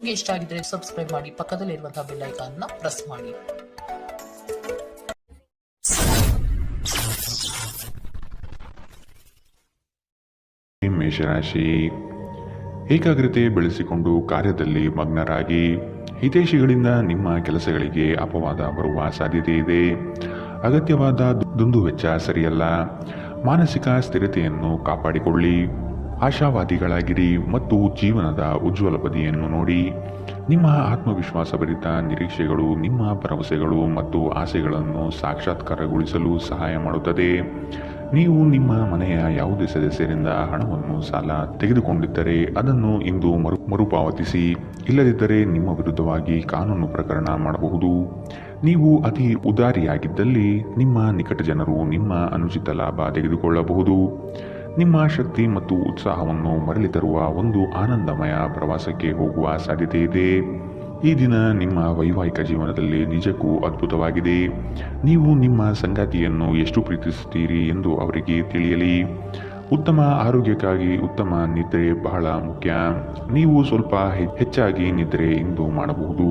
ನಿಮಗೆ ಇಷ್ಟ ಆಗಿದ್ರೆ ಸಬ್ಸ್ಕ್ರೈಬ್ ಮಾಡಿ, ಪಕ್ಕದಲ್ಲಿರುವಂತಹ ಬೆಲ್ ಐಕಾನ್ ನ ಪ್ರೆಸ್ ಮಾಡಿ. ಮೇಷರಾಶಿ, ಏಕಾಗ್ರತೆ ಬೆಳೆಸಿಕೊಂಡು ಕಾರ್ಯದಲ್ಲಿ ಮಗ್ನರಾಗಿ. ಹಿತೈಷಿಗಳಿಂದ ನಿಮ್ಮ ಕೆಲಸಗಳಿಗೆ ಅಪವಾದ ಬರುವ ಸಾಧ್ಯತೆ ಇದೆ. ಅಗತ್ಯವಾದ ದುಂದುವೆಚ್ಚ ಸರಿಯಲ್ಲ. ಮಾನಸಿಕ ಸ್ಥಿರತೆಯನ್ನು ಕಾಪಾಡಿಕೊಳ್ಳಿ. ಆಶಾವಾದಿಗಳಾಗಿರಿ ಮತ್ತು ಜೀವನದ ಉಜ್ವಲ ಬದಿಯನ್ನು ನೋಡಿ. ನಿಮ್ಮ ಆತ್ಮವಿಶ್ವಾಸಭರಿತ ನಿರೀಕ್ಷೆಗಳು ನಿಮ್ಮ ಭರವಸೆಗಳು ಮತ್ತು ಆಸೆಗಳನ್ನು ಸಾಕ್ಷಾತ್ಕಾರಗೊಳಿಸಲು ಸಹಾಯ ಮಾಡುತ್ತದೆ. ನೀವು ನಿಮ್ಮ ಮನೆಯ ಯಾವುದೇ ಸದಸ್ಯರಿಂದ ಹಣವನ್ನು ಸಾಲ ತೆಗೆದುಕೊಂಡಿದ್ದರೆ ಅದನ್ನು ಇಂದು ಮರುಪಾವತಿಸಿ. ಇಲ್ಲದಿದ್ದರೆ ನಿಮ್ಮ ವಿರುದ್ಧವಾಗಿ ಕಾನೂನು ಪ್ರಕರಣ ಮಾಡಬಹುದು. ನೀವು ಅತಿ ಉದಾರಿಯಾಗಿದ್ದಲ್ಲಿ ನಿಮ್ಮ ನಿಕಟ ಜನರು ನಿಮ್ಮ ಅನುಚಿತ ಲಾಭ ತೆಗೆದುಕೊಳ್ಳಬಹುದು. ನಿಮ್ಮ ಶಕ್ತಿ ಮತ್ತು ಉತ್ಸಾಹವನ್ನು ಮರಳಿ ತರುವ ಒಂದು ಆನಂದಮಯ ಪ್ರವಾಸಕ್ಕೆ ಹೋಗುವ ಸಾಧ್ಯತೆ ಇದೆ. ಈ ದಿನ ನಿಮ್ಮ ವೈವಾಹಿಕ ಜೀವನದಲ್ಲಿ ನಿಜಕ್ಕೂ ಅದ್ಭುತವಾಗಿದೆ. ನೀವು ನಿಮ್ಮ ಸಂಗಾತಿಯನ್ನು ಎಷ್ಟು ಪ್ರೀತಿಸುತ್ತೀರಿ ಎಂದು ಅವರಿಗೆ ತಿಳಿಯಲಿ. ಉತ್ತಮ ಆರೋಗ್ಯಕ್ಕಾಗಿ ಉತ್ತಮ ನಿದ್ರೆ ಬಹಳ ಮುಖ್ಯ. ನೀವು ಸ್ವಲ್ಪ ಹೆಚ್ಚಾಗಿ ನಿದ್ರೆ ಇಂದು ಮಾಡಬಹುದು.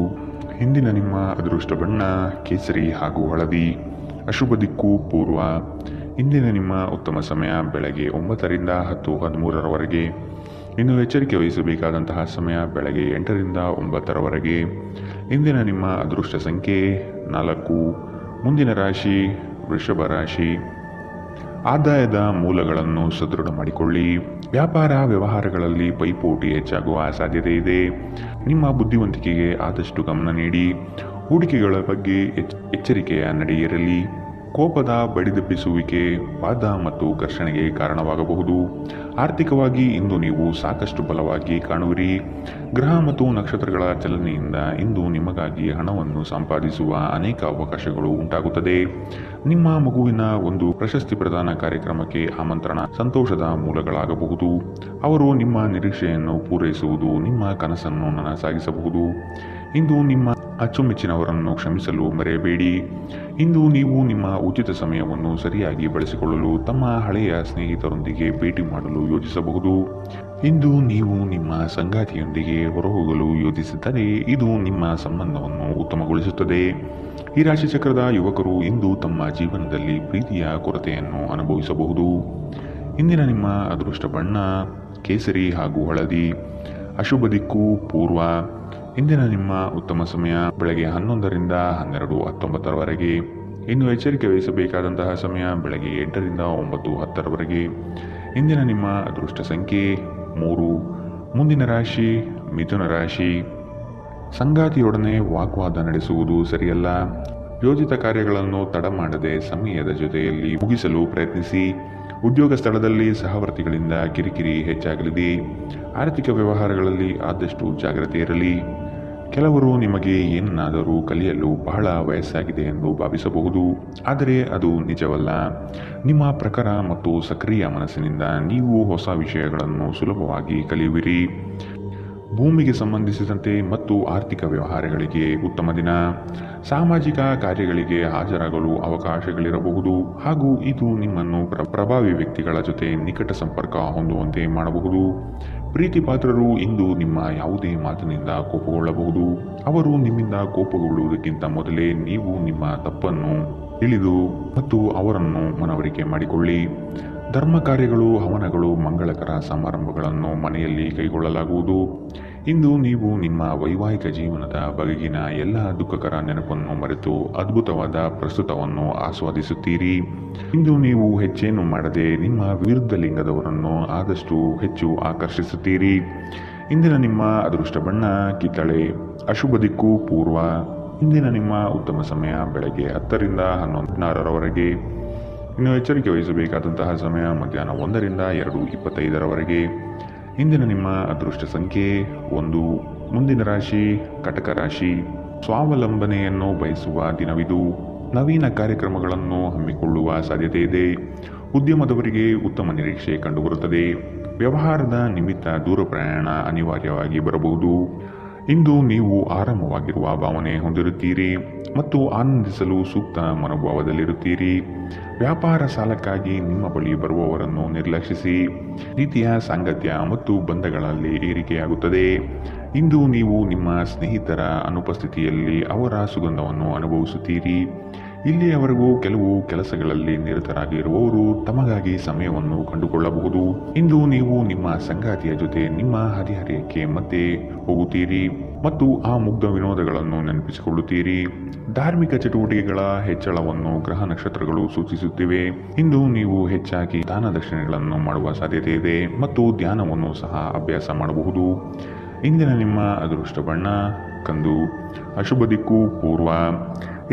ಇಂದಿನ ನಿಮ್ಮ ಅದೃಷ್ಟ ಬಣ್ಣ ಕೇಸರಿ ಹಾಗೂ ಹಳದಿ. ಅಶುಭ ದಿಕ್ಕು ಪೂರ್ವ. ಇಂದಿನ ನಿಮ್ಮ ಉತ್ತಮ ಸಮಯ ಬೆಳಗ್ಗೆ 9 ರಿಂದ 10:13 ಇನ್ನು ಎಚ್ಚರಿಕೆ ವಹಿಸಬೇಕಾದಂತಹ ಸಮಯ ಬೆಳಗ್ಗೆ 8 ರಿಂದ 9 ಇಂದಿನ ನಿಮ್ಮ ಅದೃಷ್ಟ ಸಂಖ್ಯೆ 4. ಮುಂದಿನ ರಾಶಿ ವೃಷಭ ರಾಶಿ. ಆದಾಯದ ಮೂಲಗಳನ್ನು ಸದೃಢ ಮಾಡಿಕೊಳ್ಳಿ. ವ್ಯಾಪಾರ ವ್ಯವಹಾರಗಳಲ್ಲಿ ಪೈಪೋಟಿ ಹೆಚ್ಚಾಗುವ ಸಾಧ್ಯತೆ ಇದೆ. ನಿಮ್ಮ ಬುದ್ಧಿವಂತಿಕೆಗೆ ಆದಷ್ಟು ಗಮನ ನೀಡಿ. ಹೂಡಿಕೆಗಳ ಬಗ್ಗೆ ಎಚ್ಚರಿಕೆಯ ನಡೆಯಿರಲಿ. ಕೋಪದ ಬಡಿದೆಬ್ಬಿಸುವಿಕೆ ವಾದ ಮತ್ತು ಘರ್ಷಣೆಗೆ ಕಾರಣವಾಗಬಹುದು. ಆರ್ಥಿಕವಾಗಿ ಇಂದು ನೀವು ಸಾಕಷ್ಟು ಬಲವಾಗಿ ಕಾಣುವಿರಿ. ಗ್ರಹ ಮತ್ತು ನಕ್ಷತ್ರಗಳ ಚಲನೆಯಿಂದ ಇಂದು ನಿಮಗಾಗಿ ಹಣವನ್ನು ಸಂಪಾದಿಸುವ ಅನೇಕ ಅವಕಾಶಗಳು ಉಂಟಾಗುತ್ತದೆ. ನಿಮ್ಮ ಮಗುವಿನ ಒಂದು ಪ್ರಶಸ್ತಿ ಪ್ರದಾನ ಕಾರ್ಯಕ್ರಮಕ್ಕೆ ಆಮಂತ್ರಣ ಸಂತೋಷದ ಮೂಲಗಳಾಗಬಹುದು. ಅವರು ನಿಮ್ಮ ನಿರೀಕ್ಷೆಯನ್ನು ಪೂರೈಸುವುದು ನಿಮ್ಮ ಕನಸನ್ನು ನನಸಾಗಿಸಬಹುದು. ಇಂದು ನಿಮ್ಮ ಅಚ್ಚುಮೆಚ್ಚಿನವರನ್ನು ಕ್ಷಮಿಸಲು ಮರೆಯಬೇಡಿ. ಇಂದು ನೀವು ನಿಮ್ಮ ಉಚಿತ ಸಮಯವನ್ನು ಸರಿಯಾಗಿ ಬಳಸಿಕೊಳ್ಳಲು ತಮ್ಮ ಹಳೆಯ ಸ್ನೇಹಿತರೊಂದಿಗೆ ಭೇಟಿ ಮಾಡಲು ಯೋಜಿಸಬಹುದು. ಇಂದು ನೀವು ನಿಮ್ಮ ಸಂಗಾತಿಯೊಂದಿಗೆ ಹೊರಹೋಗಲು ಯೋಜಿಸಿದ್ದರೆ ಇದು ನಿಮ್ಮ ಸಂಬಂಧವನ್ನು ಉತ್ತಮಗೊಳಿಸುತ್ತದೆ. ಈ ರಾಶಿ ಚಕ್ರದ ಯುವಕರು ಇಂದು ತಮ್ಮ ಜೀವನದಲ್ಲಿ ಪ್ರೀತಿಯ ಕೊರತೆಯನ್ನು ಅನುಭವಿಸಬಹುದು. ಇಂದಿನ ನಿಮ್ಮ ಅದೃಷ್ಟ ಬಣ್ಣ ಕೇಸರಿ ಹಾಗೂ ಹಳದಿ. ಅಶುಭ ದಿಕ್ಕು ಪೂರ್ವ. ಇಂದಿನ ನಿಮ್ಮ ಉತ್ತಮ ಸಮಯ ಬೆಳಗ್ಗೆ 11 ರಿಂದ 12:19 ಇನ್ನು ಎಚ್ಚರಿಕೆ ವಹಿಸಬೇಕಾದಂತಹ ಸಮಯ ಬೆಳಗ್ಗೆ 8 ರಿಂದ 9:10 ಇಂದಿನ ನಿಮ್ಮ ಅದೃಷ್ಟ ಸಂಖ್ಯೆ 3. ಮುಂದಿನ ರಾಶಿ ಮಿಥುನ ರಾಶಿ. ಸಂಗಾತಿಯೊಡನೆ ವಾಗ್ವಾದ ನಡೆಸುವುದು ಸರಿಯಲ್ಲ. ಯೋಜಿತ ಕಾರ್ಯಗಳನ್ನು ತಡ ಮಾಡದೆ ಸಮಯದ ಜೊತೆಯಲ್ಲಿ ಮುಗಿಸಲು ಪ್ರಯತ್ನಿಸಿ. ಉದ್ಯೋಗ ಸ್ಥಳದಲ್ಲಿ ಸಹವರ್ತಿಗಳಿಂದ ಕಿರಿಕಿರಿ ಹೆಚ್ಚಾಗಲಿದೆ. ಆರ್ಥಿಕ ವ್ಯವಹಾರಗಳಲ್ಲಿ ಆದಷ್ಟು ಜಾಗ್ರತೆ ಇರಲಿ. ಕೆಲವರು ನಿಮಗೆ ಏನನ್ನಾದರೂ ಕಲಿಯಲು ಬಹಳ ವಯಸ್ಸಾಗಿದೆ ಎಂದು ಭಾವಿಸಬಹುದು, ಆದರೆ ಅದು ನಿಜವಲ್ಲ. ನಿಮ್ಮ ಪ್ರಖರ ಮತ್ತು ಸಕ್ರಿಯ ಮನಸ್ಸಿನಿಂದ ನೀವು ಹೊಸ ವಿಷಯಗಳನ್ನು ಸುಲಭವಾಗಿ ಕಲಿಯುವಿರಿ. ಭೂಮಿಗೆ ಸಂಬಂಧಿಸಿದಂತೆ ಮತ್ತು ಆರ್ಥಿಕ ವ್ಯವಹಾರಗಳಿಗೆ ಉತ್ತಮ ದಿನ. ಸಾಮಾಜಿಕ ಕಾರ್ಯಗಳಿಗೆ ಹಾಜರಾಗಲು ಅವಕಾಶಗಳಿರಬಹುದು ಹಾಗೂ ಇದು ನಿಮ್ಮನ್ನು ಪ್ರಭಾವಿ ವ್ಯಕ್ತಿಗಳ ಜೊತೆ ನಿಕಟ ಸಂಪರ್ಕ ಹೊಂದುವಂತೆ ಮಾಡಬಹುದು. ಪ್ರೀತಿ ಪಾತ್ರರು ಇಂದು ನಿಮ್ಮ ಯಾವುದೇ ಮಾತಿನಿಂದ ಕೋಪಗೊಳ್ಳಬಹುದು. ಅವರು ನಿಮ್ಮಿಂದ ಕೋಪಗೊಳ್ಳುವುದಕ್ಕಿಂತ ಮೊದಲೇ ನೀವು ನಿಮ್ಮ ತಪ್ಪನ್ನು ತಿಳಿದು ಮತ್ತು ಅವರನ್ನು ಮನವರಿಕೆ ಮಾಡಿಕೊಳ್ಳಿ. ಧರ್ಮ ಕಾರ್ಯಗಳು, ಹವನಗಳು, ಮಂಗಳಕರ ಸಮಾರಂಭಗಳನ್ನು ಮನೆಯಲ್ಲಿ ಕೈಗೊಳ್ಳಲಾಗುವುದು. ಇಂದು ನೀವು ನಿಮ್ಮ ವೈವಾಹಿಕ ಜೀವನದ ಬಗೆಗಿನ ಎಲ್ಲ ದುಃಖಕರ ನೆನಪನ್ನು ಮರೆತು ಅದ್ಭುತವಾದ ಪ್ರಸ್ತುತವನ್ನು ಆಸ್ವಾದಿಸುತ್ತೀರಿ. ಇಂದು ನೀವು ಹೆಚ್ಚೇನು ಮಾಡದೆ ನಿಮ್ಮ ವಿರುದ್ಧ ಲಿಂಗದವರನ್ನು ಆದಷ್ಟು ಹೆಚ್ಚು ಆಕರ್ಷಿಸುತ್ತೀರಿ. ಇಂದಿನ ನಿಮ್ಮ ಅದೃಷ್ಟ ಬಣ್ಣ ಕಿತ್ತಳೆ. ಅಶುಭ ದಿಕ್ಕು ಪೂರ್ವ. ಇಂದಿನ ನಿಮ್ಮ ಉತ್ತಮ ಸಮಯ ಬೆಳಗ್ಗೆ 10 ರಿಂದ 11:16 ಇನ್ನು ಎಚ್ಚರಿಕೆ ವಹಿಸಬೇಕಾದಂತಹ ಸಮಯ ಮಧ್ಯಾಹ್ನ 1 ರಿಂದ 2:25 ಇಂದಿನ ನಿಮ್ಮ ಅದೃಷ್ಟ ಸಂಖ್ಯೆ 1. ಮುಂದಿನ ರಾಶಿ ಕಟಕ ರಾಶಿ. ಸ್ವಾವಲಂಬನೆಯನ್ನು ಬಯಸುವ ದಿನವಿದು. ನವೀನ ಕಾರ್ಯಕ್ರಮಗಳನ್ನು ಹಮ್ಮಿಕೊಳ್ಳುವ ಸಾಧ್ಯತೆ ಇದೆ. ಉದ್ಯಮದವರಿಗೆ ಉತ್ತಮ ನಿರೀಕ್ಷೆ ಕಂಡುಬರುತ್ತದೆ. ವ್ಯವಹಾರದ ನಿಮಿತ್ತ ದೂರ ಪ್ರಯಾಣ ಅನಿವಾರ್ಯವಾಗಿ ಬರಬಹುದು. ಇಂದು ನೀವು ಆರಾಮವಾಗಿರುವ ಭಾವನೆ ಹೊಂದಿರುತ್ತೀರಿ ಮತ್ತು ಆನಂದಿಸಲು ಸೂಕ್ತ ಮನೋಭಾವದಲ್ಲಿರುತ್ತೀರಿ. ವ್ಯಾಪಾರ ಸಾಲಕ್ಕಾಗಿ ನಿಮ್ಮ ಬಳಿ ಬರುವವರನ್ನು ನಿರ್ಲಕ್ಷಿಸಿ. ರೀತಿಯ ಸಾಂಗತ್ಯ ಮತ್ತು ಬಂಧಗಳಲ್ಲಿ ಏರಿಕೆಯಾಗುತ್ತದೆ. ಇಂದು ನೀವು ನಿಮ್ಮ ಸ್ನೇಹಿತರ ಅನುಪಸ್ಥಿತಿಯಲ್ಲಿ ಅವರ ಸುಗಂಧವನ್ನು ಅನುಭವಿಸುತ್ತೀರಿ. ಇಲ್ಲಿಯವರೆಗೂ ಕೆಲವು ಕೆಲಸಗಳಲ್ಲಿ ನಿರತರಾಗಿರುವವರು ತಮಗಾಗಿ ಸಮಯವನ್ನು ಕಂಡುಕೊಳ್ಳಬಹುದು. ಇಂದು ನೀವು ನಿಮ್ಮ ಸಂಗಾತಿಯ ಜೊತೆ ನಿಮ್ಮ ಹದಿಹರೆಯಕ್ಕೆ ಮತ್ತೆ ಹೋಗುತ್ತೀರಿ ಮತ್ತು ಆ ಮುಗ್ಧ ವಿನೋದಗಳನ್ನು ನೆನಪಿಸಿಕೊಳ್ಳುತ್ತೀರಿ. ಧಾರ್ಮಿಕ ಚಟುವಟಿಕೆಗಳ ಹೆಚ್ಚಳವನ್ನು ಗ್ರಹ ನಕ್ಷತ್ರಗಳು ಸೂಚಿಸುತ್ತಿವೆ. ಇಂದು ನೀವು ಹೆಚ್ಚಾಗಿ ದಾನ ದಕ್ಷಿಣೆಗಳನ್ನು ಮಾಡುವ ಸಾಧ್ಯತೆ ಇದೆ ಮತ್ತು ಧ್ಯಾನವನ್ನು ಸಹ ಅಭ್ಯಾಸ ಮಾಡಬಹುದು. ಇಂದಿನ ನಿಮ್ಮ ಅದೃಷ್ಟ ಬಣ್ಣ ಕಂದು. ಅಶುಭ ದಿಕ್ಕು ಪೂರ್ವ.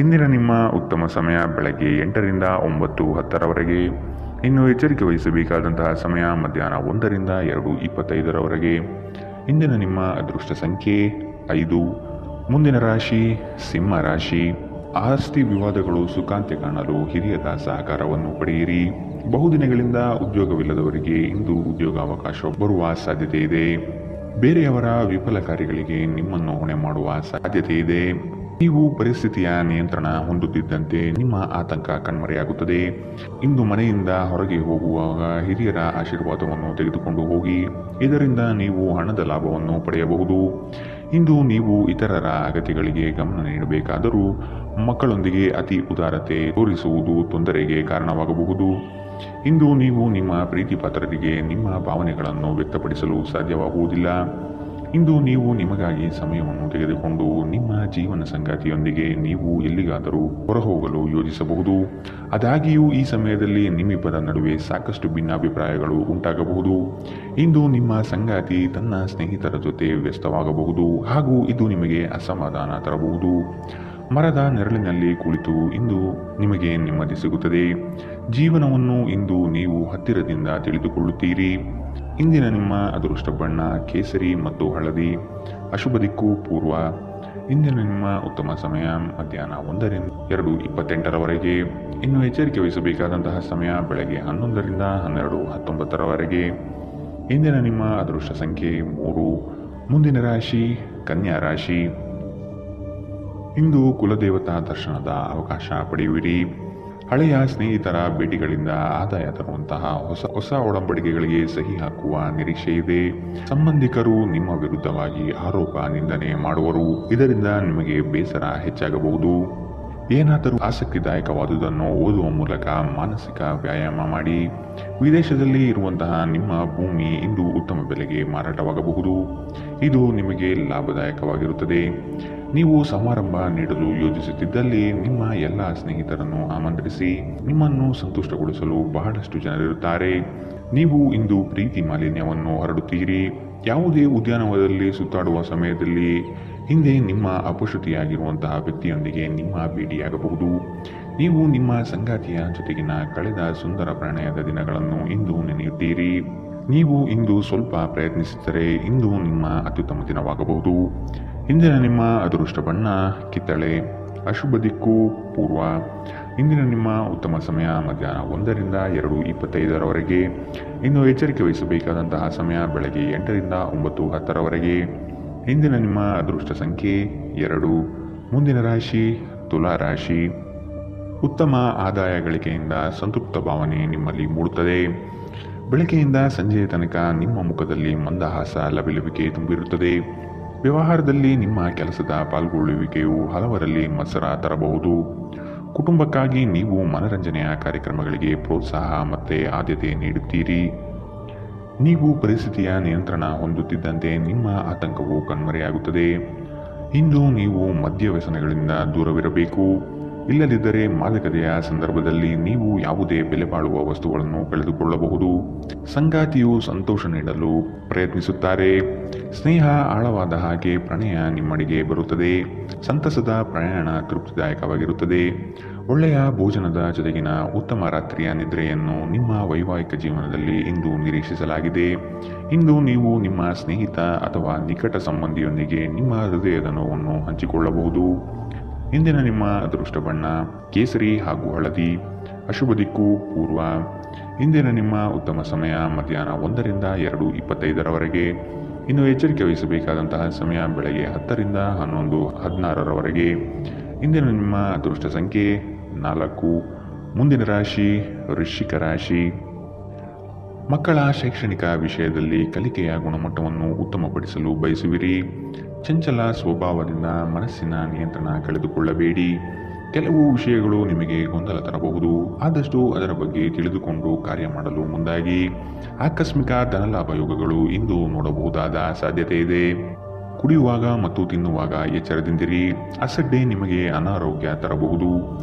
ಇಂದಿನ ನಿಮ್ಮ ಉತ್ತಮ ಸಮಯ ಬೆಳಗ್ಗೆ 8ರಿಂದ 9:10ರವರೆಗೆ. ಇನ್ನು ಎಚ್ಚರಿಕೆ ವಹಿಸಬೇಕಾದಂತಹ ಸಮಯ ಮಧ್ಯಾಹ್ನ 1ರಿಂದ 2:25ರವರೆಗೆ. ಇಂದಿನ ನಿಮ್ಮ ಅದೃಷ್ಟ ಸಂಖ್ಯೆ 5. ಮುಂದಿನ ರಾಶಿ ಸಿಂಹ ರಾಶಿ. ಆಸ್ತಿ ವಿವಾದಗಳು ಸುಖಾಂತ್ಯ ಕಾಣಲು ಹಿರಿಯರ ಸಹಕಾರವನ್ನು ಪಡೆಯಿರಿ. ಬಹುದಿನಗಳಿಂದ ಉದ್ಯೋಗವಿಲ್ಲದವರಿಗೆ ಇಂದು ಉದ್ಯೋಗಾವಕಾಶ ಬರುವ ಸಾಧ್ಯತೆ ಇದೆ. ಬೇರೆಯವರ ವಿಫಲ ಕಾರ್ಯಗಳಿಗೆ ನಿಮ್ಮನ್ನು ಹೊಣೆ ಮಾಡುವ ಸಾಧ್ಯತೆ ಇದೆ. ನೀವು ಪರಿಸ್ಥಿತಿಯ ನಿಯಂತ್ರಣ ಹೊಂದುತ್ತಿದ್ದಂತೆ ನಿಮ್ಮ ಆತಂಕ ಕಣ್ಮರೆಯಾಗುತ್ತದೆ. ಇಂದು ಮನೆಯಿಂದ ಹೊರಗೆ ಹೋಗುವಾಗ ಹಿರಿಯರ ಆಶೀರ್ವಾದವನ್ನು ತೆಗೆದುಕೊಂಡು ಹೋಗಿ. ಇದರಿಂದ ನೀವು ಹಣದ ಲಾಭವನ್ನು ಪಡೆಯಬಹುದು. ಇಂದು ನೀವು ಇತರರ ಅಗತ್ಯಗಳಿಗೆ ಗಮನ ನೀಡಬೇಕಾದರೂ ಮಕ್ಕಳೊಂದಿಗೆ ಅತಿ ಉದಾರತೆ ತೋರಿಸುವುದು ತೊಂದರೆಗೆ ಕಾರಣವಾಗಬಹುದು. ಇಂದು ನೀವು ನಿಮ್ಮ ಪ್ರೀತಿ ಪಾತ್ರರಿಗೆ ನಿಮ್ಮ ಭಾವನೆಗಳನ್ನು ವ್ಯಕ್ತಪಡಿಸಲು ಸಾಧ್ಯವಾಗುವುದಿಲ್ಲ. ಇಂದು ನೀವು ನಿಮಗಾಗಿ ಸಮಯವನ್ನು ತೆಗೆದುಕೊಂಡು ನಿಮ್ಮ ಜೀವನ ಸಂಗಾತಿಯೊಂದಿಗೆ ನೀವು ಎಲ್ಲಿಗಾದರೂ ಹೊರಹೋಗಲು ಯೋಜಿಸಬಹುದು. ಆದಾಗ್ಯೂ ಈ ಸಮಯದಲ್ಲಿ ನಿಮ್ಮಿಬ್ಬರ ನಡುವೆ ಸಾಕಷ್ಟು ಭಿನ್ನಾಭಿಪ್ರಾಯಗಳು ಉಂಟಾಗಬಹುದು. ಇಂದು ನಿಮ್ಮ ಸಂಗಾತಿ ತನ್ನ ಸ್ನೇಹಿತರ ಜೊತೆ ವ್ಯಸ್ತವಾಗಬಹುದು ಹಾಗೂ ಇದು ನಿಮಗೆ ಅಸಮಾಧಾನ ತರಬಹುದು. ಮರದ ನೆರಳಿನಲ್ಲಿ ಕುಳಿತು ಇಂದು ನಿಮಗೆ ನೆಮ್ಮದಿ ಸಿಗುತ್ತದೆ. ಜೀವನವನ್ನು ಇಂದು ನೀವು ಹತ್ತಿರದಿಂದ ತಿಳಿದುಕೊಳ್ಳುತ್ತೀರಿ. ಇಂದಿನ ನಿಮ್ಮ ಅದೃಷ್ಟ ಬಣ್ಣ ಕೇಸರಿ ಮತ್ತು ಹಳದಿ. ಅಶುಭ ದಿಕ್ಕು ಪೂರ್ವ. ಇಂದಿನ ನಿಮ್ಮ ಉತ್ತಮ ಸಮಯ ಮಧ್ಯಾಹ್ನ 1ರಿಂದ 2:28ರವರೆಗೆ. ಇನ್ನು ಎಚ್ಚರಿಕೆ ವಹಿಸಬೇಕಾದಂತಹ ಸಮಯ ಬೆಳಗ್ಗೆ 11ರಿಂದ 12:19ರವರೆಗೆ. ಇಂದಿನ ನಿಮ್ಮ ಅದೃಷ್ಟ ಸಂಖ್ಯೆ 3. ಮುಂದಿನ ರಾಶಿ ಕನ್ಯಾ ರಾಶಿ. ಇಂದು ಕುಲದೇವತಾ ದರ್ಶನದ ಅವಕಾಶ ಪಡೆಯುವಿರಿ. ಹಳೆಯ ಸ್ನೇಹಿತರ ಭೇಟಿಗಳಿಂದ ಆದಾಯ ತರುವಂತಹ ಹೊಸ ಒಡಂಬಡಿಕೆಗಳಿಗೆ ಸಹಿ ಹಾಕುವ ನಿರೀಕ್ಷೆ ಇದೆ. ಸಂಬಂಧಿಕರು ನಿಮ್ಮ ವಿರುದ್ಧವಾಗಿ ಆರೋಪ ನಿಂದನೆ ಮಾಡುವರು. ಇದರಿಂದ ನಿಮಗೆ ಬೇಸರ ಹೆಚ್ಚಾಗಬಹುದು. ಏನಾದರೂ ಆಸಕ್ತಿದಾಯಕವಾದುದನ್ನು ಓದುವ ಮೂಲಕ ಮಾನಸಿಕ ವ್ಯಾಯಾಮ ಮಾಡಿ. ವಿದೇಶದಲ್ಲಿ ಇರುವಂತಹ ನಿಮ್ಮ ಭೂಮಿ ಇಂದು ಉತ್ತಮ ಬೆಲೆಗೆ ಮಾರಾಟವಾಗಬಹುದು. ಇದು ನಿಮಗೆ ಲಾಭದಾಯಕವಾಗಿರುತ್ತದೆ. ನೀವು ಸಮಾರಂಭ ನೀಡಲು ಯೋಜಿಸುತ್ತಿದ್ದಲ್ಲಿ ನಿಮ್ಮ ಎಲ್ಲ ಸ್ನೇಹಿತರನ್ನು ಆಮಂತ್ರಿಸಿ. ನಿಮ್ಮನ್ನು ಸಂತುಷ್ಟಗೊಳಿಸಲು ಬಹಳಷ್ಟು ಜನರಿರುತ್ತಾರೆ. ನೀವು ಇಂದು ಪ್ರೀತಿ ಮಾಲಿನ್ಯವನ್ನು ಹರಡುತ್ತೀರಿ. ಯಾವುದೇ ಉದ್ಯಾನವನದಲ್ಲಿ ಸುತ್ತಾಡುವ ಸಮಯದಲ್ಲಿ ಹಿಂದೆ ನಿಮ್ಮ ಅಪಶ್ರುತಿಯಾಗಿರುವಂತಹ ವ್ಯಕ್ತಿಯೊಂದಿಗೆ ನಿಮ್ಮ ಭೇಟಿಯಾಗಬಹುದು. ನೀವು ನಿಮ್ಮ ಸಂಗಾತಿಯ ಜೊತೆಗಿನ ಕಳೆದ ಸುಂದರ ಪ್ರಣಯದ ದಿನಗಳನ್ನು ಇಂದು ನೆನೆಯುತ್ತೀರಿ. ನೀವು ಇಂದು ಸ್ವಲ್ಪ ಪ್ರಯತ್ನಿಸಿದರೆ ಇಂದು ನಿಮ್ಮ ಅತ್ಯುತ್ತಮ ದಿನವಾಗಬಹುದು. ಇಂದಿನ ನಿಮ್ಮ ಅದೃಷ್ಟ ಬಣ್ಣ ಕಿತ್ತಳೆ. ಅಶುಭ ದಿಕ್ಕು ಪೂರ್ವ. ಇಂದಿನ ನಿಮ್ಮ ಉತ್ತಮ ಸಮಯ ಮಧ್ಯಾಹ್ನ 1ರಿಂದ 2:25ರವರೆಗೆ. ಇನ್ನು ಎಚ್ಚರಿಕೆ ವಹಿಸಬೇಕಾದಂತಹ ಸಮಯ ಬೆಳಗ್ಗೆ 8ರಿಂದ 9:10ರವರೆಗೆ. ಇಂದಿನ ನಿಮ್ಮ ಅದೃಷ್ಟ ಸಂಖ್ಯೆ 2. ಮುಂದಿನ ರಾಶಿ ತುಲಾ ರಾಶಿ. ಉತ್ತಮ ಆದಾಯ ಗಳಿಕೆಯಿಂದ ಸಂತೃಪ್ತ ಭಾವನೆ ನಿಮ್ಮಲ್ಲಿ ಮೂಡುತ್ತದೆ. ಬೆಳಗ್ಗೆಯಿಂದ ಸಂಜೆಯ ತನಕ ನಿಮ್ಮ ಮುಖದಲ್ಲಿ ಮಂದಹಾಸ ಲವಿಲವಿಕೆ ತುಂಬಿರುತ್ತದೆ. ವ್ಯವಹಾರದಲ್ಲಿ ನಿಮ್ಮ ಕೆಲಸದ ಪಾಲ್ಗೊಳ್ಳುವಿಕೆಯು ಹಲವರಲ್ಲಿ ಮತ್ಸರ ತರಬಹುದು. ಕುಟುಂಬಕ್ಕಾಗಿ ನೀವು ಮನರಂಜನೆಯ ಕಾರ್ಯಕ್ರಮಗಳಿಗೆ ಪ್ರೋತ್ಸಾಹ ಮತ್ತು ಆದ್ಯತೆ ನೀಡುತ್ತೀರಿ. ನೀವು ಪರಿಸ್ಥಿತಿಯ ನಿಯಂತ್ರಣ ಹೊಂದುತ್ತಿದ್ದಂತೆ ನಿಮ್ಮ ಆತಂಕವು ಕಣ್ಮರೆಯಾಗುತ್ತದೆ. ಇಂದು ನೀವು ಮದ್ಯ ವ್ಯಸನಗಳಿಂದ ದೂರವಿರಬೇಕು. ಇಲ್ಲದಿದ್ದರೆ ಮಾದಕತೆಯ ಸಂದರ್ಭದಲ್ಲಿ ನೀವು ಯಾವುದೇ ಬೆಲೆ ಬಾಳುವ ವಸ್ತುಗಳನ್ನು ಕಳೆದುಕೊಳ್ಳಬಹುದು. ಸಂಗಾತಿಯು ಸಂತೋಷ ನೀಡಲು ಪ್ರಯತ್ನಿಸುತ್ತಾರೆ. ಸ್ನೇಹ ಆಳವಾದ ಹಾಗೆ ಪ್ರಣಯ ನಿಮ್ಮಡಿಗೆ ಬರುತ್ತದೆ. ಸಂತಸದ ಪ್ರಯಾಣ ತೃಪ್ತಿದಾಯಕವಾಗಿರುತ್ತದೆ. ಒಳ್ಳೆಯ ಭೋಜನದ ಜೊತೆಗಿನ ಉತ್ತಮ ರಾತ್ರಿಯ ನಿದ್ರೆಯನ್ನು ನಿಮ್ಮ ವೈವಾಹಿಕ ಜೀವನದಲ್ಲಿ ಇಂದು ನಿರೀಕ್ಷಿಸಲಾಗಿದೆ. ಇಂದು ನೀವು ನಿಮ್ಮ ಸ್ನೇಹಿತ ಅಥವಾ ನಿಕಟ ಸಂಬಂಧಿಯೊಂದಿಗೆ ನಿಮ್ಮ ಹೃದಯದ ನೋವನ್ನು ಹಂಚಿಕೊಳ್ಳಬಹುದು. ಇಂದಿನ ನಿಮ್ಮ ಅದೃಷ್ಟ ಬಣ್ಣ ಕೇಸರಿ ಹಾಗೂ ಹಳದಿ. ಅಶುಭ ದಿಕ್ಕು ಪೂರ್ವ. ಇಂದಿನ ನಿಮ್ಮ ಉತ್ತಮ ಸಮಯ ಮಧ್ಯಾಹ್ನ 1ರಿಂದ 2:25ರವರೆಗೆ. ಇನ್ನು ಎಚ್ಚರಿಕೆ ವಹಿಸಬೇಕಾದಂತಹ ಸಮಯ ಬೆಳಗ್ಗೆ 10ರಿಂದ 11, 16ರವರೆಗೆ. ಇಂದಿನ ನಿಮ್ಮ ಅದೃಷ್ಟ ಸಂಖ್ಯೆ 4. ಮುಂದಿನ ರಾಶಿ ವೃಶ್ಚಿಕ ರಾಶಿ. ಮಕ್ಕಳ ಶೈಕ್ಷಣಿಕ ವಿಷಯದಲ್ಲಿ ಕಲಿಕೆಯ ಗುಣಮಟ್ಟವನ್ನು ಉತ್ತಮಪಡಿಸಲು ಬಯಸುವಿರಿ. ಚಂಚಲ ಸ್ವಭಾವದಿಂದ ಮನಸ್ಸಿನ ನಿಯಂತ್ರಣ ಕಳೆದುಕೊಳ್ಳಬೇಡಿ. ಕೆಲವು ವಿಷಯಗಳು ನಿಮಗೆ ಗೊಂದಲ ತರಬಹುದು. ಆದಷ್ಟು ಅದರ ಬಗ್ಗೆ ತಿಳಿದುಕೊಂಡು ಕಾರ್ಯ ಮಾಡಲು ಮುಂದಾಗಿ. ಆಕಸ್ಮಿಕ ಧನಲಾಭ ಯೋಗಗಳು ಇಂದು ನೋಡಬಹುದಾದ ಸಾಧ್ಯತೆ ಇದೆ. ಕುಡಿಯುವಾಗ ಮತ್ತು ತಿನ್ನುವಾಗ ಎಚ್ಚರದಿಂದಿರಿ. ಅಸಡ್ಡೆ ನಿಮಗೆ ಅನಾರೋಗ್ಯ ತರಬಹುದು.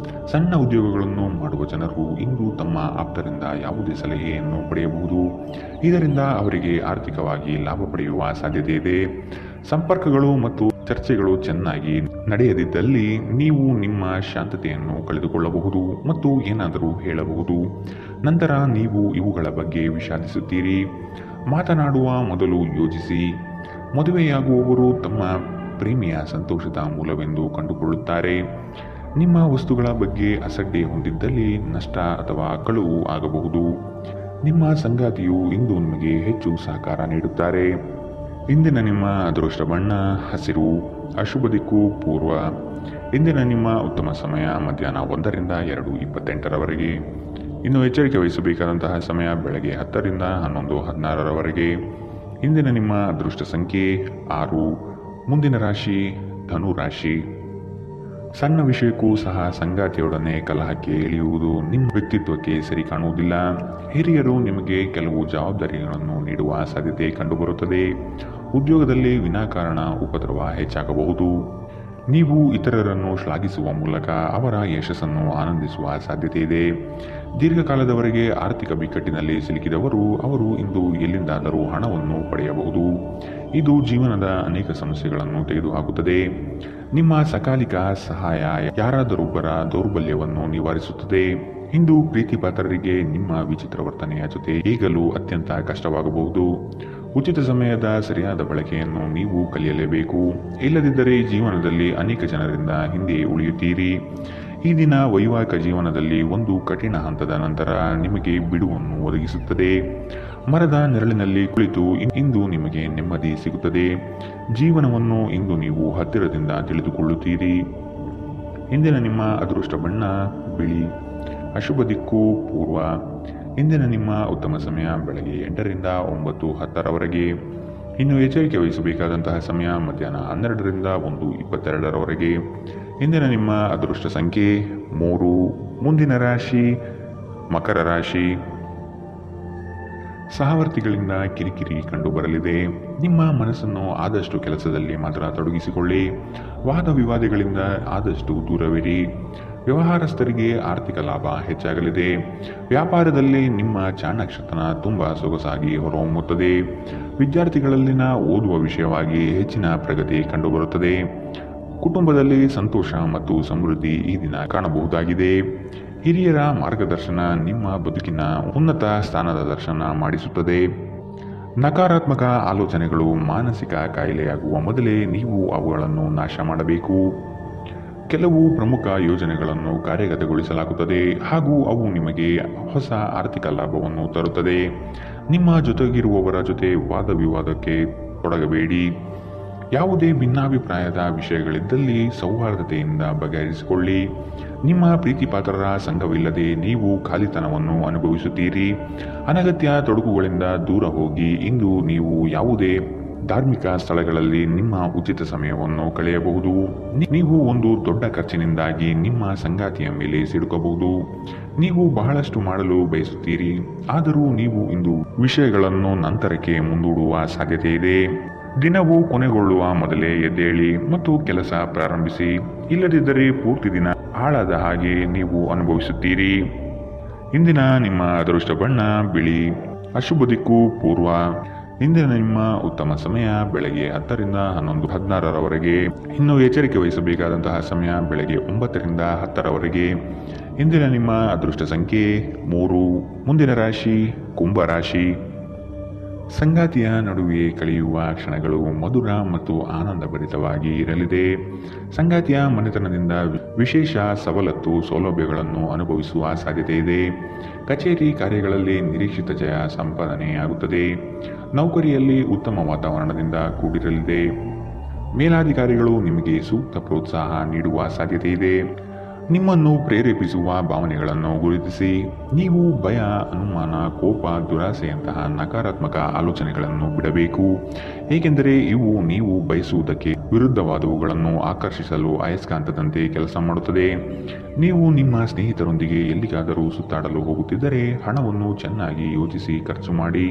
ಸಣ್ಣ ಉದ್ಯೋಗಗಳನ್ನು ಮಾಡುವ ಜನರು ಇಂದು ತಮ್ಮ ಆಪ್ತರಿಂದ ಯಾವುದೇ ಸಲಹೆಯನ್ನು ಪಡೆಯಬಹುದು. ಇದರಿಂದ ಅವರಿಗೆ ಆರ್ಥಿಕವಾಗಿ ಲಾಭ ಪಡೆಯುವ ಸಾಧ್ಯತೆ ಇದೆ. ಸಂಪರ್ಕಗಳು ಮತ್ತು ಚರ್ಚೆಗಳು ಚೆನ್ನಾಗಿ ನಡೆಯದಿದ್ದಲ್ಲಿ ನೀವು ನಿಮ್ಮ ಶಾಂತತೆಯನ್ನು ಕಳೆದುಕೊಳ್ಳಬಹುದು ಮತ್ತು ಏನಾದರೂ ಹೇಳಬಹುದು. ನಂತರ ನೀವು ಇವುಗಳ ಬಗ್ಗೆ ವಿಷಾದಿಸುತ್ತೀರಿ. ಮಾತನಾಡುವ ಮೊದಲು ಯೋಚಿಸಿ. ಮದುವೆಯಾಗುವವರು ತಮ್ಮ ಪ್ರೇಮಿಯ ಸಂತೋಷದ ಮೂಲವೆಂದು ಕಂಡುಕೊಳ್ಳುತ್ತಾರೆ. ನಿಮ್ಮ ವಸ್ತುಗಳ ಬಗ್ಗೆ ಅಸಡ್ಡೆ ಹೊಂದಿದ್ದಲ್ಲಿ ನಷ್ಟ ಅಥವಾ ಕಳುವು ಆಗಬಹುದು. ನಿಮ್ಮ ಸಂಗಾತಿಯು ಇಂದು ನಿಮಗೆ ಹೆಚ್ಚು ಸಹಕಾರ ನೀಡುತ್ತಾರೆ. ಇಂದಿನ ನಿಮ್ಮ ಅದೃಷ್ಟ ಬಣ್ಣ ಹಸಿರು. ಅಶುಭ ದಿಕ್ಕು ಪೂರ್ವ. ಇಂದಿನ ನಿಮ್ಮ ಉತ್ತಮ ಸಮಯ ಮಧ್ಯಾಹ್ನ 1ರಿಂದ 2:28ರವರೆಗೆ. ಇನ್ನು ಎಚ್ಚರಿಕೆ ವಹಿಸಬೇಕಾದಂತಹ ಸಮಯ ಬೆಳಗ್ಗೆ 10ರಿಂದ 11, 16ರವರೆಗೆ. ಇಂದಿನ ನಿಮ್ಮ ಅದೃಷ್ಟ ಸಂಖ್ಯೆ 6. ಮುಂದಿನ ರಾಶಿ ಧನು ರಾಶಿ. ಸಣ್ಣ ವಿಷಯಕ್ಕೂ ಸಹ ಸಂಗಾತಿಯೊಡನೆ ಕಲಹಕ್ಕೆ ಇಳಿಯುವುದು ನಿಮ್ಮ ವ್ಯಕ್ತಿತ್ವಕ್ಕೆ ಸರಿ ಕಾಣುವುದಿಲ್ಲ. ಹಿರಿಯರು ನಿಮಗೆ ಕೆಲವು ಜವಾಬ್ದಾರಿಗಳನ್ನು ನೀಡುವ ಸಾಧ್ಯತೆ ಕಂಡುಬರುತ್ತದೆ. ಉದ್ಯೋಗದಲ್ಲಿ ವಿನಾಕಾರಣ ಉಪದ್ರವ ಹೆಚ್ಚಾಗಬಹುದು. ನೀವು ಇತರರನ್ನು ಶ್ಲಾಘಿಸುವ ಮೂಲಕ ಅವರ ಯಶಸ್ಸನ್ನು ಆನಂದಿಸುವ ಸಾಧ್ಯತೆ ಇದೆ. ದೀರ್ಘಕಾಲದವರೆಗೆ ಆರ್ಥಿಕ ಬಿಕ್ಕಟ್ಟಿನಲ್ಲಿ ಸಿಲುಕಿದವರು ಅವರು ಇಂದು ಎಲ್ಲಿಂದಾದರೂ ಹಣವನ್ನು ಪಡೆಯಬಹುದು. ಇದು ಜೀವನದ ಅನೇಕ ಸಮಸ್ಯೆಗಳನ್ನು ತೆಗೆದುಹಾಕುತ್ತದೆ. ನಿಮ್ಮ ಸಕಾಲಿಕ ಸಹಾಯ ಯಾರಾದರೊಬ್ಬರ ದೌರ್ಬಲ್ಯವನ್ನು ನಿವಾರಿಸುತ್ತದೆ. ಇಂದು ಪ್ರೀತಿಪಾತ್ರರಿಗೆ ನಿಮ್ಮ ವಿಚಿತ್ರ ವರ್ತನೆಯ ಜೊತೆ ಈಗಲೂ ಅತ್ಯಂತ ಕಷ್ಟವಾಗಬಹುದು. ಉಚಿತ ಸಮಯದ ಸರಿಯಾದ ಬಳಕೆಯನ್ನು ನೀವು ಕಲಿಯಲೇಬೇಕು. ಇಲ್ಲದಿದ್ದರೆ ಜೀವನದಲ್ಲಿ ಅನೇಕ ಜನರಿಂದ ಹಿಂದೆ ಉಳಿಯುತ್ತೀರಿ. ಈ ದಿನ ವೈವಾಹಿಕ ಜೀವನದಲ್ಲಿ ಒಂದು ಕಠಿಣ ಹಂತದ ನಂತರ ನಿಮಗೆ ಬಿಡುವನ್ನು ಒದಗಿಸುತ್ತದೆ. ಮರದ ನೆರಳಿನಲ್ಲಿ ಕುಳಿತು ಇಂದು ನಿಮಗೆ ನೆಮ್ಮದಿ ಸಿಗುತ್ತದೆ. ಜೀವನವನ್ನು ಇಂದು ನೀವು ಹತ್ತಿರದಿಂದ ತಿಳಿದುಕೊಳ್ಳುತ್ತೀರಿ. ಇಂದಿನ ನಿಮ್ಮ ಅದೃಷ್ಟ ಬಣ್ಣ ಬಿಳಿ. ಅಶುಭ ದಿಕ್ಕು ಪೂರ್ವ. ಇಂದಿನ ನಿಮ್ಮ ಉತ್ತಮ ಸಮಯ ಬೆಳಗ್ಗೆ 8ರಿಂದ 9, 10ರವರೆಗೆ. ಇನ್ನು ಎಚ್ಚರಿಕೆ ವಹಿಸಬೇಕಾದಂತಹ ಸಮಯ ಮಧ್ಯಾಹ್ನ 12ರಿಂದ 1:22ರವರೆಗೆ. ಇಂದಿನ ನಿಮ್ಮ ಅದೃಷ್ಟ ಸಂಖ್ಯೆ 3. ಮುಂದಿನ ರಾಶಿ ಮಕರ ರಾಶಿ. ಸಹವರ್ತಿಗಳಿಂದ ಕಿರಿಕಿರಿ ಕಂಡುಬರಲಿದೆ. ನಿಮ್ಮ ಮನಸ್ಸನ್ನು ಆದಷ್ಟು ಕೆಲಸದಲ್ಲಿ ಮಾತ್ರ ತೊಡಗಿಸಿಕೊಳ್ಳಿ. ವಾದ ವಿವಾದಗಳಿಂದ ಆದಷ್ಟು ದೂರವಿರಿ. ವ್ಯವಹಾರಸ್ಥರಿಗೆ ಆರ್ಥಿಕ ಲಾಭ ಹೆಚ್ಚಾಗಲಿದೆ. ವ್ಯಾಪಾರದಲ್ಲಿ ನಿಮ್ಮ ಚಾಣಾಕ್ಷತನ ತುಂಬ ಸೊಗಸಾಗಿ ಹೊರಹೊಮ್ಮುತ್ತದೆ. ವಿದ್ಯಾರ್ಥಿಗಳಲ್ಲಿನ ಓದುವ ವಿಷಯವಾಗಿ ಹೆಚ್ಚಿನ ಪ್ರಗತಿ ಕಂಡುಬರುತ್ತದೆ. ಕುಟುಂಬದಲ್ಲಿ ಸಂತೋಷ ಮತ್ತು ಸಮೃದ್ಧಿ ಈ ದಿನ ಕಾಣಬಹುದಾಗಿದೆ. ಹಿರಿಯರ ಮಾರ್ಗದರ್ಶನ ನಿಮ್ಮ ಬದುಕಿನ ಉನ್ನತ ಸ್ಥಾನದ ದರ್ಶನ ಮಾಡಿಸುತ್ತದೆ. ನಕಾರಾತ್ಮಕ ಆಲೋಚನೆಗಳು ಮಾನಸಿಕ ಕಾಯಿಲೆಯಾಗುವ ಮೊದಲೇ ನೀವು ಅವುಗಳನ್ನು ನಾಶ ಮಾಡಬೇಕು. ಕೆಲವು ಪ್ರಮುಖ ಯೋಜನೆಗಳನ್ನು ಕಾರ್ಯಗತಗೊಳಿಸಲಾಗುತ್ತದೆ ಹಾಗೂ ಅವು ನಿಮಗೆ ಹೊಸ ಆರ್ಥಿಕ ಲಾಭವನ್ನು ತರುತ್ತದೆ. ನಿಮ್ಮ ಜೊತೆಗಿರುವವರ ಜೊತೆ ವಾದ ವಿವಾದಕ್ಕೆ ತೊಡಗಬೇಡಿ. ಯಾವುದೇ ಭಿನ್ನಾಭಿಪ್ರಾಯದ ವಿಷಯಗಳಿದ್ದಲ್ಲಿ ಸೌಹಾರ್ದತೆಯಿಂದ ಬಗೆಹರಿಸಿಕೊಳ್ಳಿ. ನಿಮ್ಮ ಪ್ರೀತಿಪಾತ್ರರ ಸಂಘವಿಲ್ಲದೆ ನೀವು ಖಾಲಿತನವನ್ನು ಅನುಭವಿಸುತ್ತೀರಿ. ಅನಗತ್ಯ ತೊಡಕುಗಳಿಂದ ದೂರ ಹೋಗಿ. ಇಂದು ನೀವು ಯಾವುದೇ ಧಾರ್ಮಿಕ ಸ್ಥಳಗಳಲ್ಲಿ ನಿಮ್ಮ ಉಚಿತ ಸಮಯವನ್ನು ಕಳೆಯಬಹುದು. ನೀವು ಒಂದು ದೊಡ್ಡ ಖರ್ಚಿನಿಂದಾಗಿ ನಿಮ್ಮ ಸಂಗಾತಿಯ ಮೇಲೆ ಸಿಡುಕಬಹುದು. ನೀವು ಬಹಳಷ್ಟು ಮಾಡಲು ಬಯಸುತ್ತೀರಿ, ಆದರೂ ನೀವು ಇಂದು ವಿಷಯಗಳನ್ನು ನಂತರಕ್ಕೆ ಮುಂದೂಡುವ ಸಾಧ್ಯತೆ ಇದೆ. ದಿನವು ಕೊನೆಗೊಳ್ಳುವ ಮೊದಲೇ ಎದ್ದೇಳಿ ಮತ್ತು ಕೆಲಸ ಪ್ರಾರಂಭಿಸಿ. ಇಲ್ಲದಿದ್ದರೆ ಪೂರ್ತಿ ದಿನ ಹಾಳಾದ ಹಾಗೆ ನೀವು ಅನುಭವಿಸುತ್ತೀರಿ. ಇಂದಿನ ನಿಮ್ಮ ಅದೃಷ್ಟ ಬಣ್ಣ ಬಿಳಿ. ಅಶುಭ ದಿಕ್ಕು ಪೂರ್ವ. ಇಂದಿನ ನಿಮ್ಮ ಉತ್ತಮ ಸಮಯ ಬೆಳಗ್ಗೆ 10ರಿಂದ 11, 16ರವರೆಗೆ. ಇನ್ನು ಎಚ್ಚರಿಕೆ ವಹಿಸಬೇಕಾದಂತಹ ಸಮಯ ಬೆಳಗ್ಗೆ 9ರಿಂದ 10ರವರೆಗೆ. ಇಂದಿನ ನಿಮ್ಮ ಅದೃಷ್ಟ ಸಂಖ್ಯೆ 3. ಮುಂದಿನ ರಾಶಿ ಕುಂಭ ರಾಶಿ. ಸಂಗಾತಿಯ ನಡುವೆ ಕಳೆಯುವ ಕ್ಷಣಗಳು ಮಧುರ ಮತ್ತು ಆನಂದಭರಿತವಾಗಿ ಇರಲಿದೆ. ಸಂಗಾತಿಯ ಮನೆತನದಿಂದ ವಿಶೇಷ ಸವಲತ್ತು ಸೌಲಭ್ಯಗಳನ್ನು ಅನುಭವಿಸುವ ಸಾಧ್ಯತೆ ಇದೆ. ಕಚೇರಿ ಕಾರ್ಯಗಳಲ್ಲಿ ನಿರೀಕ್ಷಿತ ಜಯ ಸಂಪಾದನೆಯಾಗುತ್ತದೆ. ನೌಕರಿಯಲ್ಲಿ ಉತ್ತಮ ವಾತಾವರಣದಿಂದ ಕೂಡಿರಲಿದೆ. ಮೇಲಾಧಿಕಾರಿಗಳು ನಿಮಗೆ ಸೂಕ್ತ ಪ್ರೋತ್ಸಾಹ ನೀಡುವ ಸಾಧ್ಯತೆ ಇದೆ. ನಿಮ್ಮನ್ನು ಪ್ರೇರೇಪಿಸುವ ಭಾವನೆಗಳನ್ನು ಗುರುತಿಸಿ. ನೀವು ಭಯ, ಅನುಮಾನ, ಕೋಪ, ದುರಾಸೆಯಂತಹ ನಕಾರಾತ್ಮಕ ಆಲೋಚನೆಗಳನ್ನು ಬಿಡಬೇಕು. ಏಕೆಂದರೆ ಇವು ನೀವು ಬಯಸುವುದಕ್ಕೆ ವಿರುದ್ಧವಾದವುಗಳನ್ನು ಆಕರ್ಷಿಸಲು ಅಯಸ್ಕಾಂತದಂತೆ ಕೆಲಸ ಮಾಡುತ್ತದೆ. ನೀವು ನಿಮ್ಮ ಸ್ನೇಹಿತರೊಂದಿಗೆ ಎಲ್ಲಿಗಾದರೂ ಸುತ್ತಾಡಲು ಹೋಗುತ್ತಿದ್ದರೆ ಹಣವನ್ನು ಚೆನ್ನಾಗಿ ಯೋಚಿಸಿ ಖರ್ಚು ಮಾಡಿ.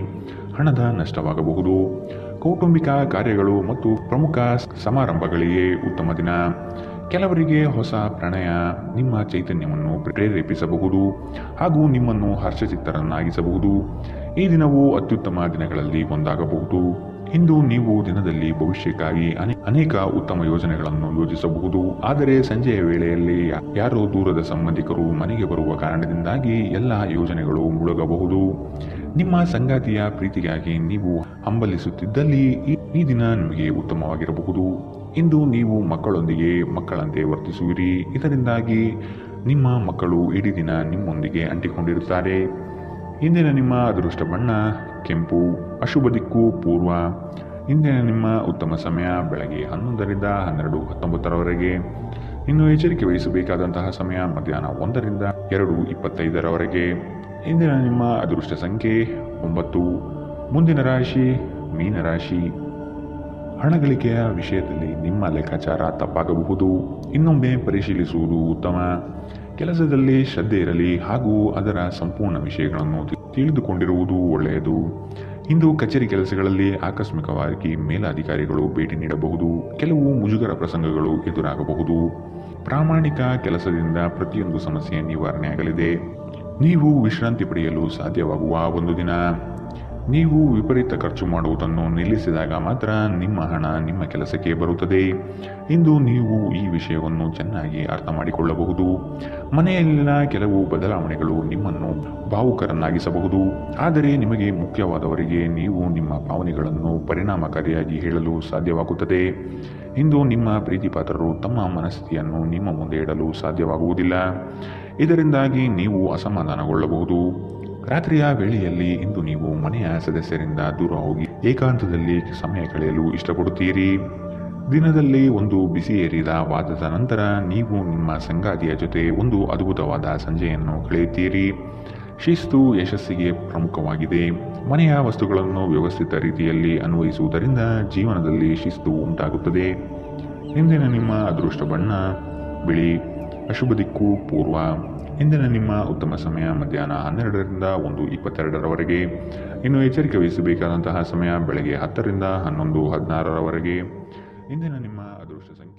ಹಣದ ನಷ್ಟವಾಗಬಹುದು. ಕೌಟುಂಬಿಕ ಕಾರ್ಯಗಳು ಮತ್ತು ಪ್ರಮುಖ ಸಮಾರಂಭಗಳಿಗೆ ಉತ್ತಮ ದಿನ. ಕೆಲವರಿಗೆ ಹೊಸ ಪ್ರಣಯ ನಿಮ್ಮ ಚೈತನ್ಯವನ್ನು ಪ್ರೇರೇಪಿಸಬಹುದು ಹಾಗೂ ನಿಮ್ಮನ್ನು ಹರ್ಷಚಿತ್ತರನ್ನಾಗಿಸಬಹುದು. ಈ ದಿನವು ಅತ್ಯುತ್ತಮ ದಿನಗಳಲ್ಲಿ ಒಂದಾಗಬಹುದು. ಇಂದು ನೀವು ದಿನದಲ್ಲಿ ಭವಿಷ್ಯಕ್ಕಾಗಿ ಅನೇಕ ಉತ್ತಮ ಯೋಜನೆಗಳನ್ನು ಯೋಜಿಸಬಹುದು. ಆದರೆ ಸಂಜೆಯ ವೇಳೆಯಲ್ಲಿ ಯಾರೋ ದೂರದ ಸಂಬಂಧಿಕರು ಮನೆಗೆ ಬರುವ ಕಾರಣದಿಂದಾಗಿ ಎಲ್ಲ ಯೋಜನೆಗಳು ಮುಳುಗಬಹುದು. ನಿಮ್ಮ ಸಂಗಾತಿಯ ಪ್ರೀತಿಗಾಗಿ ನೀವು ಹಂಬಲಿಸುತ್ತಿದ್ದಲ್ಲಿ ಈ ದಿನ ನಿಮಗೆ ಉತ್ತಮವಾಗಿರಬಹುದು. ಇಂದು ನೀವು ಮಕ್ಕಳೊಂದಿಗೆ ಮಕ್ಕಳಂತೆ ವರ್ತಿಸುವಿರಿ. ಇದರಿಂದಾಗಿ ನಿಮ್ಮ ಮಕ್ಕಳು ಇಡೀ ದಿನ ನಿಮ್ಮೊಂದಿಗೆ ಅಂಟಿಕೊಂಡಿರುತ್ತಾರೆ. ಇಂದಿನ ನಿಮ್ಮ ಅದೃಷ್ಟ ಬಣ್ಣ ಕೆಂಪು. ಅಶುಭ ದಿಕ್ಕು ಪೂರ್ವ. ಇಂದಿನ ನಿಮ್ಮ ಉತ್ತಮ ಸಮಯ ಬೆಳಗ್ಗೆ 11ರಿಂದ 12:19 ಇನ್ನು ಎಚ್ಚರಿಕೆ ವಹಿಸಬೇಕಾದಂತಹ ಸಮಯ ಮಧ್ಯಾಹ್ನ 1ರಿಂದ 2:25 ಇಂದಿನ ನಿಮ್ಮ ಅದೃಷ್ಟ ಸಂಖ್ಯೆ 9. ಮುಂದಿನ ರಾಶಿ ಮೀನರಾಶಿ. ಹಣಗಳಿಕೆಯ ವಿಷಯದಲ್ಲಿ ನಿಮ್ಮ ಲೆಕ್ಕಾಚಾರ ತಪ್ಪಾಗಬಹುದು. ಇನ್ನೊಮ್ಮೆ ಪರಿಶೀಲಿಸುವುದು ಉತ್ತಮ. ಕೆಲಸದಲ್ಲಿ ಶ್ರದ್ಧೆ ಇರಲಿ ಹಾಗೂ ಅದರ ಸಂಪೂರ್ಣ ವಿಷಯಗಳನ್ನು ತಿಳಿದುಕೊಂಡಿರುವುದು ಒಳ್ಳೆಯದು. ಇಂದು ಕಚೇರಿ ಕೆಲಸಗಳಲ್ಲಿ ಆಕಸ್ಮಿಕವಾಗಿ ಮೇಲಾಧಿಕಾರಿಗಳು ಭೇಟಿ ನೀಡಬಹುದು. ಕೆಲವು ಮುಜುಗರ ಪ್ರಸಂಗಗಳು ಎದುರಾಗಬಹುದು. ಪ್ರಾಮಾಣಿಕ ಕೆಲಸದಿಂದ ಪ್ರತಿಯೊಂದು ಸಮಸ್ಯೆ ನಿವಾರಣೆಯಾಗಲಿದೆ. ನೀವು ವಿಶ್ರಾಂತಿ ಪಡೆಯಲು ಸಾಧ್ಯವಾಗುವ ಒಂದು ದಿನ. ನೀವು ವಿಪರೀತ ಖರ್ಚು ಮಾಡುವುದನ್ನು ನಿಲ್ಲಿಸಿದಾಗ ಮಾತ್ರ ನಿಮ್ಮ ಹಣ ನಿಮ್ಮ ಕೆಲಸಕ್ಕೆ ಬರುತ್ತದೆ. ಇಂದು ನೀವು ಈ ವಿಷಯವನ್ನು ಚೆನ್ನಾಗಿ ಅರ್ಥ ಮಾಡಿಕೊಳ್ಳಬಹುದು. ಮನೆಯಲ್ಲಿನ ಕೆಲವು ಬದಲಾವಣೆಗಳು ನಿಮ್ಮನ್ನು ಭಾವುಕರನ್ನಾಗಿಸಬಹುದು. ಆದರೆ ನಿಮಗೆ ಮುಖ್ಯವಾದವರಿಗೆ ನೀವು ನಿಮ್ಮ ಭಾವನೆಗಳನ್ನು ಪರಿಣಾಮಕಾರಿಯಾಗಿ ಹೇಳಲು ಸಾಧ್ಯವಾಗುತ್ತದೆ. ಇಂದು ನಿಮ್ಮ ಪ್ರೀತಿಪಾತ್ರರು ತಮ್ಮ ಮನಸ್ಥಿತಿಯನ್ನು ನಿಮ್ಮ ಮುಂದೆ ಇಡಲು ಸಾಧ್ಯವಾಗುವುದಿಲ್ಲ. ಇದರಿಂದಾಗಿ ನೀವು ಅಸಮಾಧಾನಗೊಳ್ಳಬಹುದು. ರಾತ್ರಿಯ ವೇಳೆಯಲ್ಲಿ ಇಂದು ನೀವು ಮನೆಯ ಸದಸ್ಯರಿಂದ ದೂರ ಹೋಗಿ ಏಕಾಂತದಲ್ಲಿ ಸಮಯ ಕಳೆಯಲು ಇಷ್ಟಪಡುತ್ತೀರಿ. ದಿನದಲ್ಲಿ ಒಂದು ಬಿಸಿಯೇರಿದ ವಾದದ ನಂತರ ನೀವು ನಿಮ್ಮ ಸಂಗಾತಿಯ ಜೊತೆ ಒಂದು ಅದ್ಭುತವಾದ ಸಂಜೆಯನ್ನು ಕಳೆಯುತ್ತೀರಿ. ಶಿಸ್ತು ಯಶಸ್ಸಿಗೆ ಪ್ರಮುಖವಾಗಿದೆ. ಮನೆಯ ವಸ್ತುಗಳನ್ನು ವ್ಯವಸ್ಥಿತ ರೀತಿಯಲ್ಲಿ ಅನ್ವಯಿಸುವುದರಿಂದ ಜೀವನದಲ್ಲಿ ಶಿಸ್ತು ಉಂಟಾಗುತ್ತದೆ. ಇಂದಿನ ನಿಮ್ಮ ಅದೃಷ್ಟ ಬಣ್ಣ ಬಿಳಿ. ಅಶುಭ ದಿಕ್ಕು ಪೂರ್ವ. ಇಂದಿನ ನಿಮ್ಮ ಉತ್ತಮ ಸಮಯ ಮಧ್ಯಾಹ್ನ 12ರಿಂದ 1:22 ಇನ್ನು ಎಚ್ಚರಿಕೆ ವಹಿಸಬೇಕಾದಂತಹ ಸಮಯ ಬೆಳಗ್ಗೆ 10ರಿಂದ 11:16 ಇಂದಿನ ನಿಮ್ಮ ಅದೃಷ್ಟ ಸಂಖ್ಯೆ